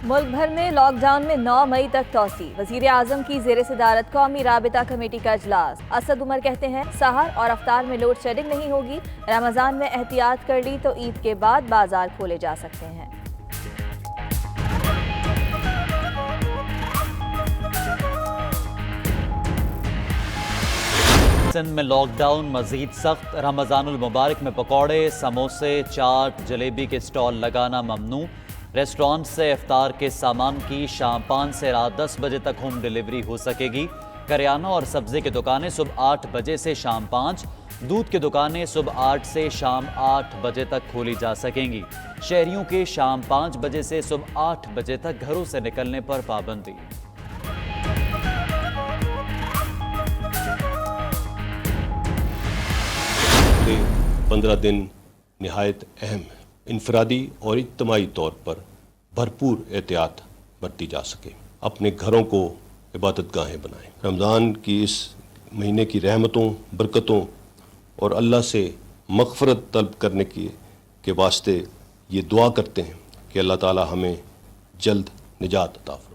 मुल्क भर में लॉकडाउन में 9 मई तक तोसी। वजीर आजम की जेर सदारत कौमी राबिता कमेटी का इजलास। असद उमर कहते हैं सहर और अफ्तार में लोड शेडिंग नहीं होगी। रमजान में एहतियात कर ली तो ईद के बाद बाजार खोले जा सकते हैं। सिंध में लॉकडाउन मजीद सख्त। रमजानुल मुबारक में पकौड़े, समोसे, चाट, जलेबी के स्टॉल लगाना ममनू। रेस्टोरेंट से इफ्तार के सामान की शाम 5 से रात 10 बजे तक होम डिलीवरी हो सकेगी। करियाना और सब्जी की दुकानें सुबह 8 बजे से शाम 5, दूध की दुकानें सुबह 8 से शाम 8 बजे तक खोली जा सकेंगी। शहरियों के शाम 5 बजे से सुबह 8 बजे तक घरों से निकलने पर पाबंदी। अगले 15 दिन निहायत अहम है। इनफरादी और इज्तमाही तौर पर भरपूर एहतियात बरती जा सके। अपने घरों को इबादत गाहें बनाएं। रमज़ान की इस महीने की रहमतों, बरकतों और अल्लाह से मग़फ़रत तलब करने के वास्ते ये दुआ करते हैं कि अल्लाह ताला हमें जल्द निजात अता फरमाए।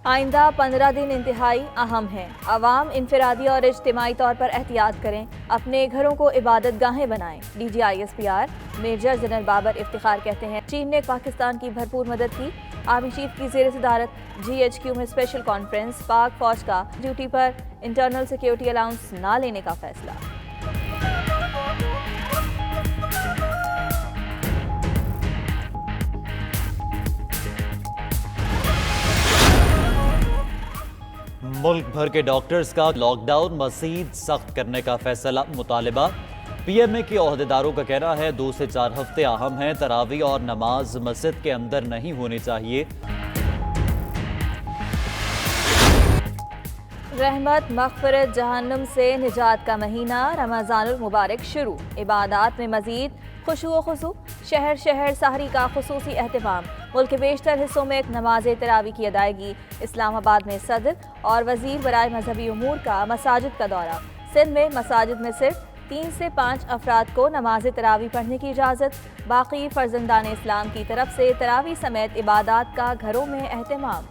आइंदा 15 दिन इंतहाई अहम हैं। अवाम इनफरादी और इज्तिमाई तौर पर एहतियात करें। अपने घरों को इबादत गाहें बनाएं। DGISPR major general Babar Iftikhar कहते हैं चीन ने पाकिस्तान की भरपूर मदद की। आर्मी चीफ की जेर सदारत GHQ में स्पेशल कॉन्फ्रेंस। पाक फौज का ड्यूटी पर इंटरनल सिक्योरिटी अलाउंस ना लेने का फैसला। मुल्क भर के डॉक्टर्स का लॉकडाउन मज़ीद सख्त करने का फैसला। मुतालिबा PMA के ओहदेदारों का कहना है 2 से 4 हफ्ते अहम हैं। तरावी और नमाज मस्जिद के अंदर नहीं होनी चाहिए। रहमत, मग़फ़िरत, जहन्नुम से निजात का महीना रमज़ानुल मुबारक शुरू। इबादात में मज़ीद खुशू खुशू। शहर शहर सहरी का खुसूसी एहतमाम। मुल्क के बेशतर हिस्सों में एक नमाज तरावी की अदायगी। इस्लामाबाद में सदर और वज़ीर बराए मजहबी उमूर का मसाजिद का दौरा। सिंध में मसाजिद में सिर्फ 3 से 5 अफराद को नमाज तरावी पढ़ने की इजाज़त। बाकी फर्जंदान इस्लाम की तरफ से तरावी समेत इबादात का घरों में एहतमाम।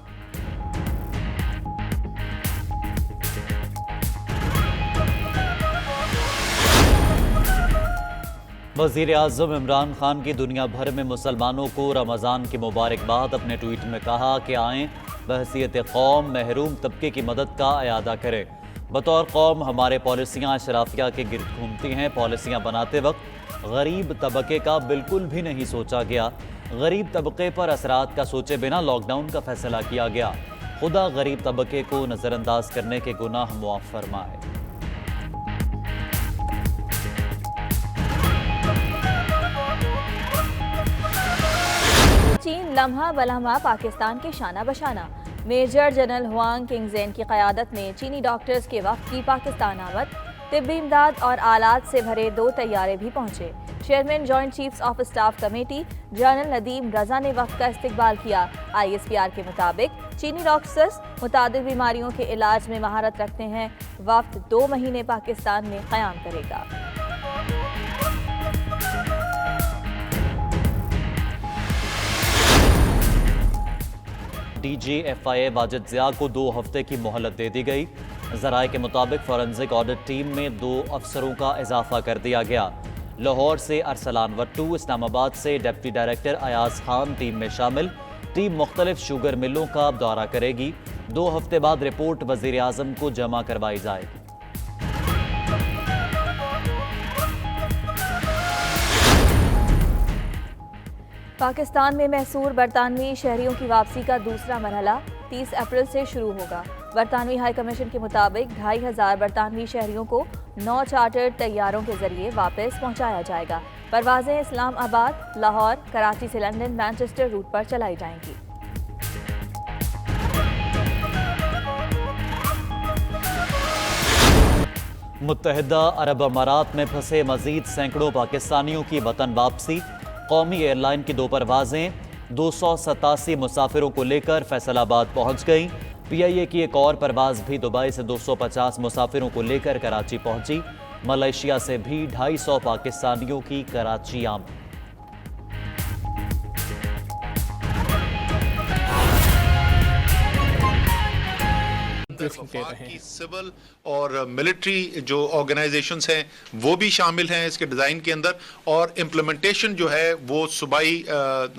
वज़ीर आज़म इमरान खान की दुनिया भर में मुसलमानों को रमज़ान की मुबारकबाद। अपने ट्वीट में कहा कि आएँ बहसीयत कौम महरूम तबके की मदद का अयादा करें। बतौर कौम हमारे पॉलिसियाँ अशराफिया के गिर्द घूमती हैं। पॉलिसियाँ बनाते वक्त गरीब तबके का बिल्कुल भी नहीं सोचा गया। गरीब तबके पर असरात का सोचे बिना लॉकडाउन का फैसला किया गया। खुदा गरीब तबके को नज़रअंदाज करने के गुनाह मुआफ़ फरमाए। चीन लम्हा बलम्हा पाकिस्तान के शाना बशाना। मेजर जनरल हुआंग किंगजेन की क़यादत में चीनी डॉक्टर्स के वफ़द की पाकिस्तान आमद। तिब्बी इमदाद और आलात से भरे 2 तैयारे भी पहुंचे। Chairman joint chiefs of staff committee general Nadeem Raza ने वफ़द का इस्तकबाल किया। ISPR के मुताबिक चीनी डॉक्टर्स मुतादिद बीमारियों के इलाज में महारत रखते हैं। वफ़द 2 महीने पाकिस्तान में क़याम करेगा। DG FIA वाजिद ज़िया को 2 हफ्ते की मोहलत दे दी गई। ज़राए के मुताबिक फॉरेंसिक ऑडिट टीम में 2 अफसरों का इजाफा कर दिया गया। लाहौर से अरसलान वट्टू, इस्लामाबाद से deputy director Ayaz Khan team में शामिल। टीम मुख्तलिफ शुगर मिलों का दौरा करेगी। 2 हफ्ते बाद रिपोर्ट वज़ीर आज़म को जमा करवाई जाएगी। पाकिस्तान में महसूर बरतानवी शहरियों की वापसी का दूसरा मरहला 30 अप्रैल से शुरू होगा। बरतानवी हाई कमीशन के मुताबिक 2500 बरतानवी शहरियों को 9 चार्टर्ड तैयारों के जरिए वापस पहुंचाया जाएगा। परवाजें इस्लामाबाद, लाहौर, कराची से लंदन, मैनचेस्टर रूट पर चलाई जाएंगी। मुत्तहिदा अरब अमारात में फंसे मजीद सैकड़ों पाकिस्तानियों की वतन वापसी। कौमी एयरलाइन की 2 परवाजें 287 मुसाफिरों को लेकर फैसलाबाद पहुंच गईं। PIA की एक और परवाज भी दुबई से 250 मुसाफिरों को लेकर कराची पहुंची। मलेशिया से भी 250 पाकिस्तानियों की कराची आमद। briefing दे रहे हैं। सिविल और मिलिट्री जो ऑर्गेनाइजेशंस हैं वो भी शामिल हैं इसके डिज़ाइन के अंदर, और इम्प्लीमेंटेशन जो है वो सूबाई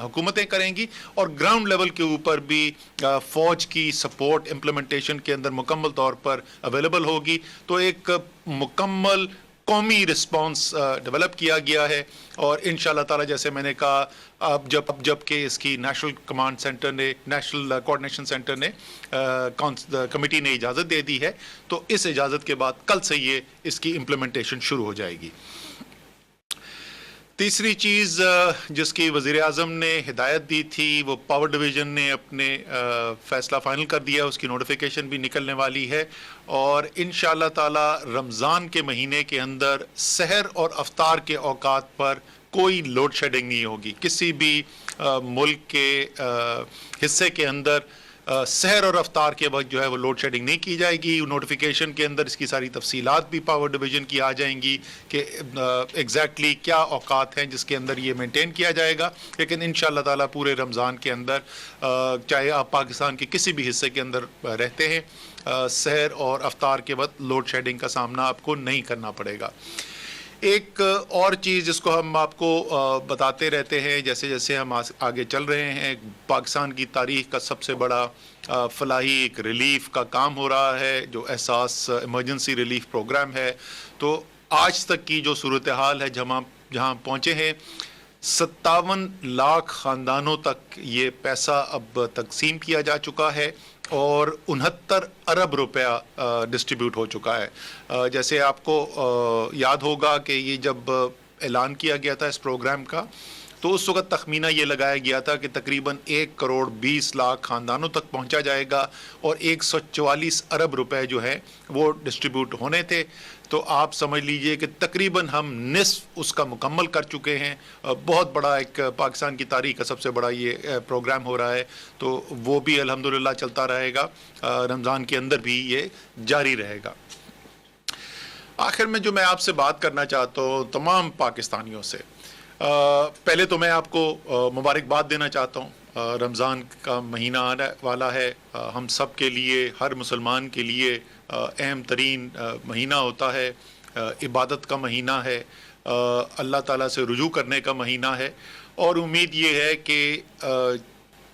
हुकूमतें करेंगी, और ग्राउंड लेवल के ऊपर भी फ़ौज की सपोर्ट इम्प्लीमेंटेशन के अंदर मुकम्मल तौर पर अवेलेबल होगी। तो एक मुकम्मल कौमी रिस्पांस डेवलप किया गया है, और इंशाल्लाह ताला जैसे मैंने कहा अब जब कि इसकी नेशनल कमांड सेंटर ने, नेशनल कोऑर्डिनेशन सेंटर ने, कमेटी ने इजाज़त दे दी है, तो इस इजाज़त के बाद कल से ये इसकी इम्प्लीमेंटेशन शुरू हो जाएगी। तीसरी चीज़ जिसकी वज़ीर आज़म ने हिदायत दी थी, वो पावर डिवीज़न ने अपने फ़ैसला फ़ाइनल कर दिया, उसकी नोटिफिकेशन भी निकलने वाली है, और इंशाअल्लाह ताला रमज़ान के महीने के अंदर सहर और अफ्तार के औकात पर कोई लोड शेडिंग नहीं होगी। किसी भी मुल्क के हिस्से के अंदर सहर और अफ्तार के वक्त जो है वो लोड शेडिंग नहीं की जाएगी। नोटिफिकेशन के अंदर इसकी सारी तफसीलात भी पावर डिवीज़न की आ जाएंगी कि एग्जैक्टली क्या औकात हैं जिसके अंदर ये मेंटेन किया जाएगा। लेकिन इंशाअल्लाह ताला पूरे रमज़ान के अंदर चाहे आप पाकिस्तान के किसी भी हिस्से के अंदर रहते हैं, सहर और अफ्तार के वक्त लोड शेडिंग का सामना आपको नहीं करना पड़ेगा। एक और चीज़ जिसको हम आपको बताते रहते हैं जैसे जैसे हम आगे चल रहे हैं, पाकिस्तान की तारीख़ का सबसे बड़ा फलाही एक रिलीफ का काम हो रहा है जो एहसास इमरजेंसी रिलीफ प्रोग्राम है। तो आज तक की जो सूरत हाल है जहाँ पहुँचे हैं, 57 लाख ख़ानदानों तक ये पैसा अब तकसीम किया जा चुका है और 69 अरब रुपया डिस्ट्रीब्यूट हो चुका है। जैसे आपको याद होगा कि ये जब ऐलान किया गया था इस प्रोग्राम का, तो उस वक्त तखमीना ये लगाया गया था कि तकरीबन 1 करोड़ 20 लाख ख़ानदानों तक पहुंचा जाएगा और 144 अरब रुपए जो है वो डिस्ट्रीब्यूट होने थे। तो आप समझ लीजिए कि तकरीबन हम निस्फ उसका मुकम्मल कर चुके हैं। बहुत बड़ा एक पाकिस्तान की तारीख़ का सबसे बड़ा ये प्रोग्राम हो रहा है, तो वो भी अल्हम्दुलिल्लाह चलता रहेगा, रमज़ान के अंदर भी ये जारी रहेगा। आखिर में जो मैं आपसे बात करना चाहता हूँ तमाम पाकिस्तानियों से, पहले तो मैं आपको मुबारकबाद देना चाहता हूँ। रमज़ान का महीना आने वाला है, हम सब के लिए, हर मुसलमान के लिए अहम तरीन महीना होता है, इबादत का महीना है, अल्लाह ताला से रुजू करने का महीना है। और उम्मीद ये है कि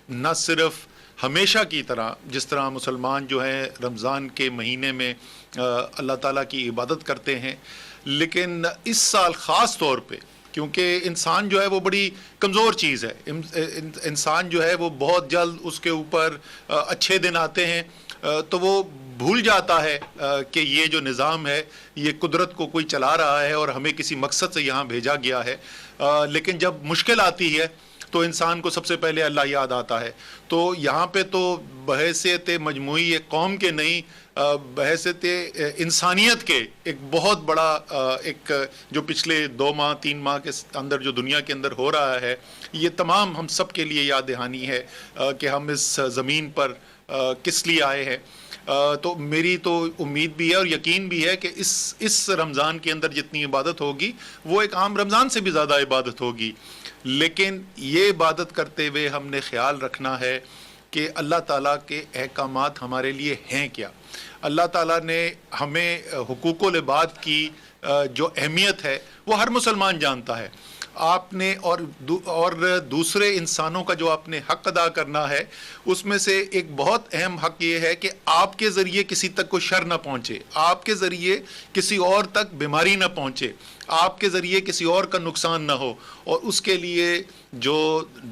न सिर्फ़ हमेशा की तरह जिस तरह मुसलमान जो हैं रमज़ान के महीने में अल्लाह ताला की इबादत करते हैं, लेकिन इस साल ख़ास तौर पे क्योंकि इंसान जो है वो बड़ी कमज़ोर चीज़ है, इंसान जो है वो बहुत जल्द उसके ऊपर अच्छे दिन आते हैं तो वो भूल जाता है कि ये जो निज़ाम है ये कुदरत को कोई चला रहा है और हमें किसी मकसद से यहाँ भेजा गया है। लेकिन जब मुश्किल आती है तो इंसान को सबसे पहले अल्लाह याद आता है। तो यहाँ पे तो बहैसियत मजमूई एक कौम के नहीं, बहैसियत इंसानियत के एक बहुत बड़ा एक जो पिछले 2 माह 3 माह के अंदर जो दुनिया के अंदर हो रहा है, ये तमाम हम सब के लिए याद दहानी है कि हम इस ज़मीन पर किस लिए आए हैं। तो मेरी तो उम्मीद भी है और यकीन भी है कि इस रमज़ान के अंदर जितनी इबादत होगी वो एक आम रमज़ान से भी ज़्यादा इबादत होगी। लेकिन ये इबादत करते हुए हमने ख्याल रखना है कि अल्लाह ताला के अहकामात हमारे लिए हैं क्या। अल्लाह ताला ने हमें हुकूकुल इबाद की जो अहमियत है वो हर मुसलमान जानता है। आपने और दूसरे इंसानों का जो आपने हक़ अदा करना है उसमें से एक बहुत अहम हक़ ये है कि आपके ज़रिए किसी तक कोई शर ना पहुँचे, आपके ज़रिए किसी और तक बीमारी ना पहुँचे, आपके ज़रिए किसी और का नुकसान ना हो। और उसके लिए जो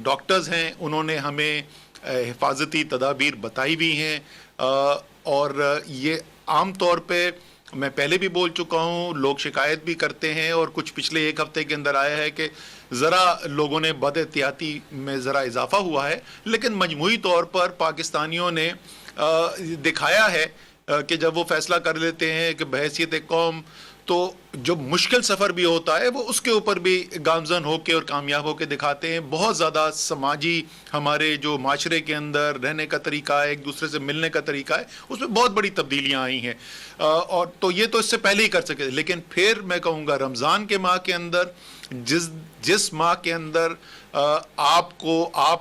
डॉक्टर्स हैं उन्होंने हमें हिफाजती तदाबीर बताई भी हैं। और ये आम तौर पे मैं पहले भी बोल चुका हूँ, लोग शिकायत भी करते हैं और कुछ पिछले 1 हफ़्ते के अंदर आया है कि ज़रा लोगों ने बदएहतियाती में ज़रा इजाफ़ा हुआ है। लेकिन मजमूई तौर पर पाकिस्तानियों ने दिखाया है कि जब वो फ़ैसला कर लेते हैं कि बहैसियत एक कौम, तो जो मुश्किल सफ़र भी होता है वो उसके ऊपर भी गामज़न होके और कामयाब होके दिखाते हैं। बहुत ज़्यादा समाजी हमारे जो माशरे के अंदर रहने का तरीका है, एक दूसरे से मिलने का तरीका है, उसमें बहुत बड़ी तब्दीलियाँ आई हैं। और तो ये तो इससे पहले ही कर सके, लेकिन फिर मैं कहूँगा रमज़ान के माह के अंदर जिस माह के अंदर आप